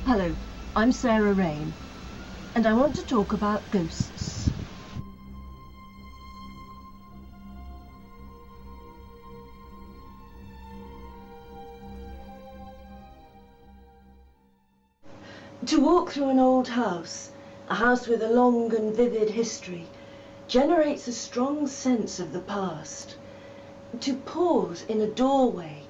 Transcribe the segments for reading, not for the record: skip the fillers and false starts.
Hello, I'm Sarah Rayne, and I want to talk about ghosts. To walk through an old house, a house with a long and vivid history, generates a strong sense of the past. To pause in a doorway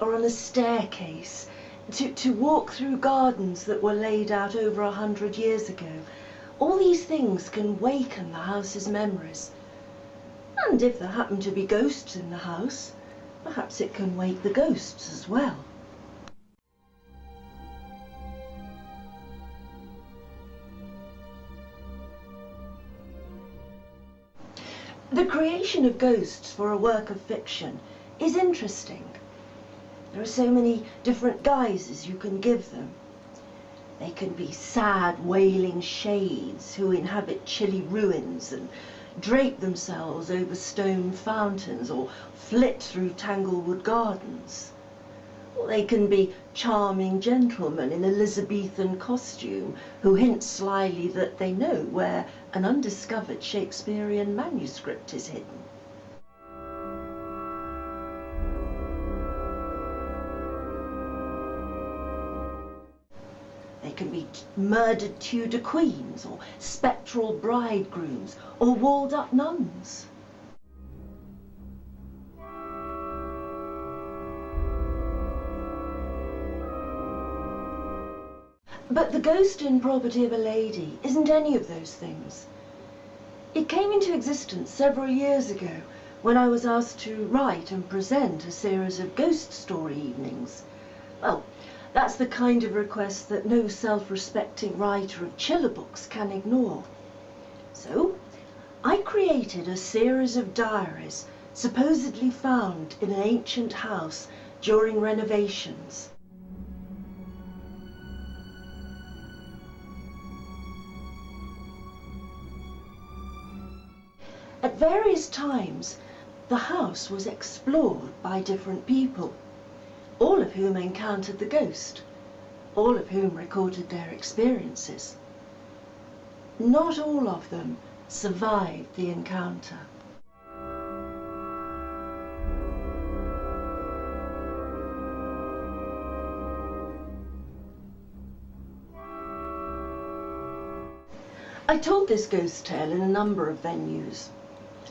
or on a staircase, to walk through gardens that were laid out over 100 years ago, all these things can waken the house's memories. And if there happen to be ghosts in the house, perhaps it can wake the ghosts as well. The creation of ghosts for a work of fiction is interesting. There are so many different guises you can give them. They can be sad, wailing shades who inhabit chilly ruins and drape themselves over stone fountains or flit through tanglewood gardens. Or they can be charming gentlemen in Elizabethan costume who hint slyly that they know where an undiscovered Shakespearean manuscript is hidden. They can be murdered Tudor queens, or spectral bridegrooms, or walled-up nuns. But the ghost in Property of a Lady isn't any of those things. It came into existence several years ago when I was asked to write and present a series of ghost story evenings. Well, that's the kind of request that no self-respecting writer of chiller books can ignore. So, I created a series of diaries supposedly found in an ancient house during renovations. At various times, the house was explored by different people, all of whom encountered the ghost, all of whom recorded their experiences. Not all of them survived the encounter. I told this ghost tale in a number of venues.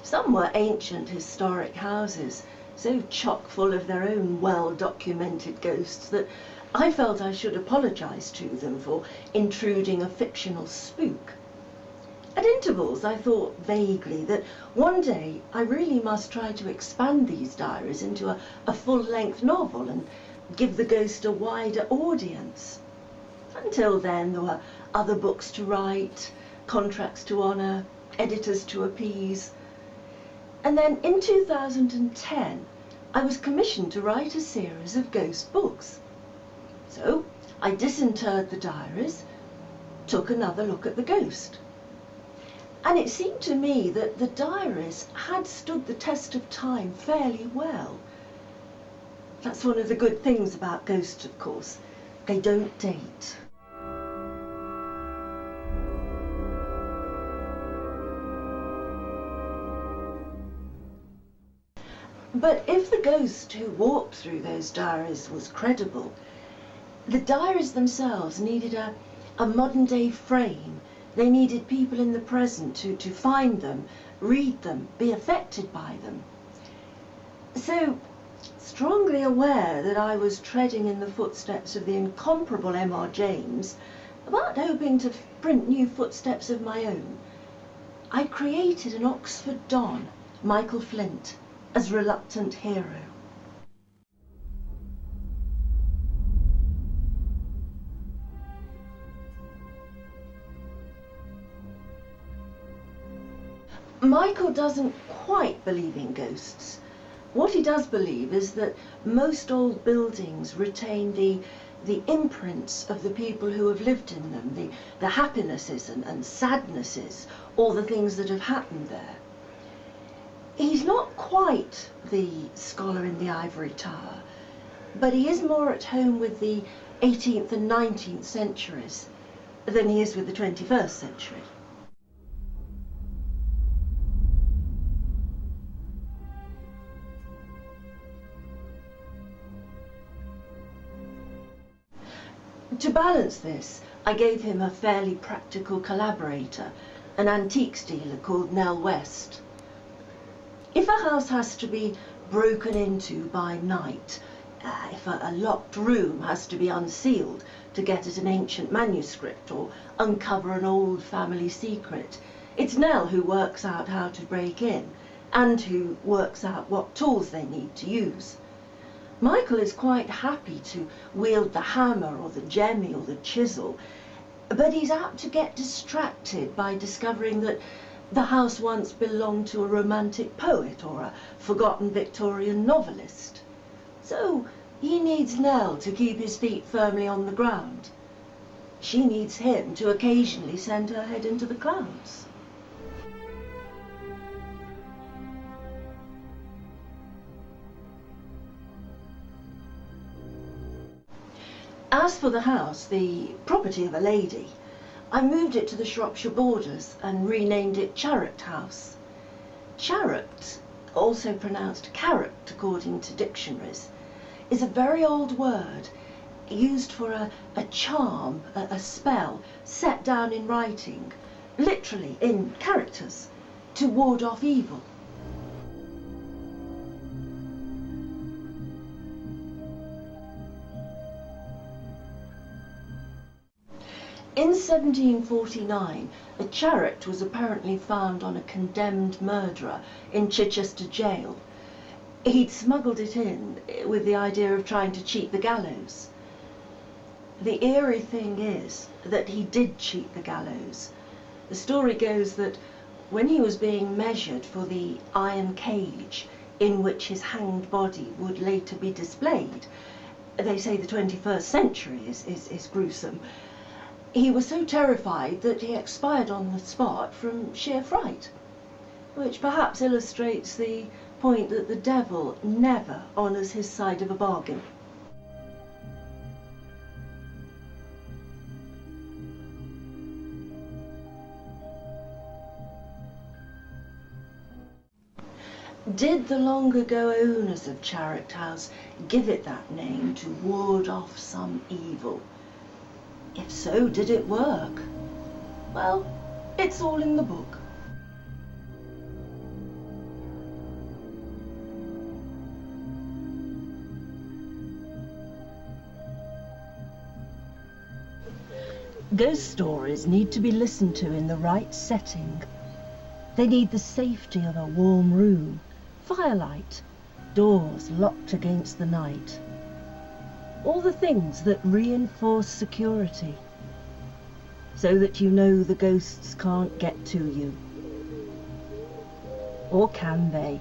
Some were ancient historic houses, so chock full of their own well-documented ghosts that I felt I should apologise to them for intruding a fictional spook. At intervals I thought vaguely that one day I really must try to expand these diaries into a full-length novel and give the ghost a wider audience. Until then there were other books to write, contracts to honour, editors to appease. And then in 2010, I was commissioned to write a series of ghost books. So I disinterred the diaries, took another look at the ghost. And it seemed to me that the diaries had stood the test of time fairly well. That's one of the good things about ghosts, of course. They don't date. But if the ghost who walked through those diaries was credible, the diaries themselves needed a modern-day frame. They needed people in the present to find them, read them, be affected by them. So, strongly aware that I was treading in the footsteps of the incomparable M.R. James, but hoping to print new footsteps of my own, I created an Oxford Don, Michael Flint, as reluctant hero. Michael doesn't quite believe in ghosts. What he does believe is that most old buildings retain the imprints of the people who have lived in them, the happinesses and sadnesses, all the things that have happened there. He's not quite the scholar in the ivory tower, but he is more at home with the 18th and 19th centuries than he is with the 21st century. To balance this, I gave him a fairly practical collaborator, an antiques dealer called Nell West. If a house has to be broken into by night, if a locked room has to be unsealed to get at an ancient manuscript or uncover an old family secret, it's Nell who works out how to break in and who works out what tools they need to use. Michael is quite happy to wield the hammer or the jemmy or the chisel, but he's apt to get distracted by discovering that the house once belonged to a romantic poet or a forgotten Victorian novelist. So he needs Nell to keep his feet firmly on the ground. She needs him to occasionally send her head into the clouds. As for the house, the property of a lady, I moved it to the Shropshire borders and renamed it Charrock House. Charrock, also pronounced carrot according to dictionaries, is a very old word used for a charm, a spell set down in writing, literally in characters, to ward off evil. In 1749, a chariot was apparently found on a condemned murderer in Chichester jail. He'd smuggled it in with the idea of trying to cheat the gallows. The eerie thing is that he did cheat the gallows. The story goes that when he was being measured for the iron cage in which his hanged body would later be displayed, they say the 21st century is gruesome, he was so terrified that he expired on the spot from sheer fright, which perhaps illustrates the point that the devil never honours his side of a bargain. Did the long ago owners of Charrock House give it that name to ward off some evil? If so, did it work? Well, it's all in the book. Ghost stories need to be listened to in the right setting. They need the safety of a warm room, firelight, doors locked against the night. All the things that reinforce security, so that you know the ghosts can't get to you. Or can they?